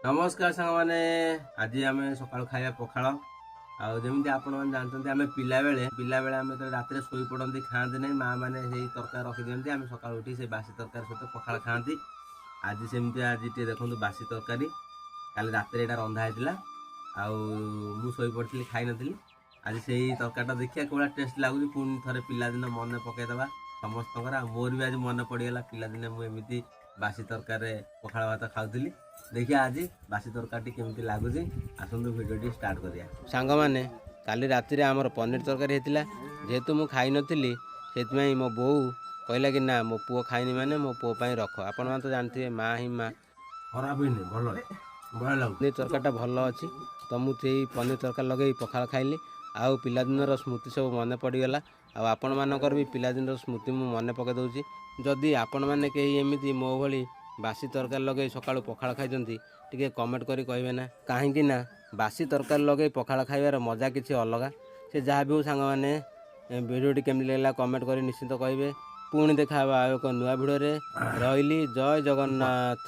नमस्कार सांग मैंने आज आम सका खाया पखाड़ आमती आपण मैंने जानते आम पिला बेले आम तो रात शोई पड़ती खाते नहीं माँ मैंने तरकार रखी दिखती आम सका उठी से बासी तरकारी सहित पखाड़ खाती आज सेमती आज देखो बासी तरकारी काली रात रंधा होता आई पड़ी खाई नी आज से तरकार देखिए कौन टेस्ट लगुच पुणी थे पिलादिन मन पकईदे समस्त मोर भी आज मन पड़गला पिलादिने मुझे बासी तरकारी पखाड़ भात खाऊली देखिए आज बासी तरकारी केमती लगुच आसतु भिडियो स्टार्ट करिया सांग मैंने काली राति आमर पनीर तरकारी होता जेहेतु मुझे खाई नी से मो बो कहला कि ना मो पुओ खाइनी माने मो पुओ रख आपण मैंने तो जानते माँ ही माँ खराब ही नहीं भल पनीर तरकारीटा भल अच्छी तो मुझे पनीर तरकारी लगे पखाड़ खाइली आउ पिलादिनर स्मृति सब मन पड़गला आपण मानकर भी पिलादिनर स्मृति मु मन पकई दूसरी जदि आपण मैंने कहीं एमती मो भली बासी तरकारी लगे सकाळु पखाड़ खाइछन्ती टिके कमेंट करी कहबे ना काहेकि ना बासी तरकारी लगे पखाड़ खाइबार मजा किछि अलगा से जहाँ भी हो सांग मैंने वीडियोटी केमती लगला कमेंट करी निश्चित कहबे पुणी देखा एक नुआ भिडियो रे रहिली जय जगन्नाथ।